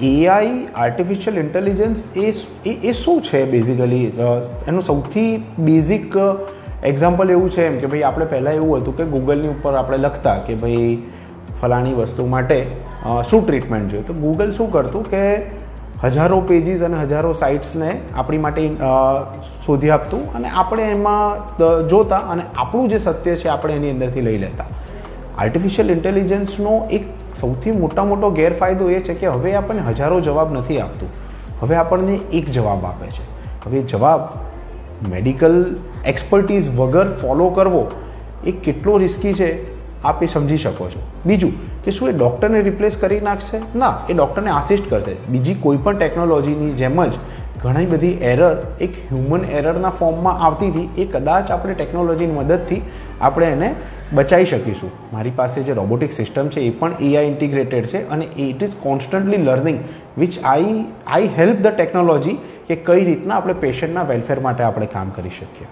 AI artificial intelligence એ શું છે basically? એનું સૌથી બેઝિક એક્ઝામ્પલ એવું છે એમ કે ભાઈ આપણે પહેલાં એવું હતું કે ગૂગલની ઉપર આપણે લખતા કે ભાઈ ફલાણી વસ્તુ માટે શું ટ્રીટમેન્ટ જોઈએ, તો ગૂગલ શું કરતું કે હજારો પેજીસ અને હજારો સાઇટ્સને આપણી માટે શોધી આપતું અને આપણે એમાં જોતા અને આપણું જે સત્ય છે આપણે એની અંદરથી લઈ લેતા. આર્ટિફિશિયલ ઇન્ટેલિજન્સનો એક સૌથી મોટો ગેરફાયદો એ છે કે હવે આપણને હજારો જવાબ નથી આપતું, હવે આપણને એક જવાબ આપે છે. હવે જવાબ મેડિકલ એક્સપર્ટીઝ વગર ફોલો કરવો એ કેટલો રિસ્કી છે આપ એ સમજી શકો છો. બીજું કે શું એ ડૉક્ટરને રિપ્લેસ કરી નાખશે? ના, એ ડૉક્ટરને આસિસ્ટ કરશે. બીજી કોઈ પણ ટેકનોલોજીની જેમ જ ઘણી બધી એરર એક હ્યુમન એરરના ફોર્મમાં આવતી હતી, એ કદાચ આપણે ટેકનોલોજીની મદદથી આપણે એને બચાવી શકીશું. મારી પાસે જે રોબોટિક સિસ્ટમ છે એ પણ એઆઈ ઇન્ટિગ્રેટેડ છે અને it is constantly learning which I help the technology કે કઈ રીતના આપણે પેશન્ટના વેલફેર માટે આપણે કામ કરી શકીએ.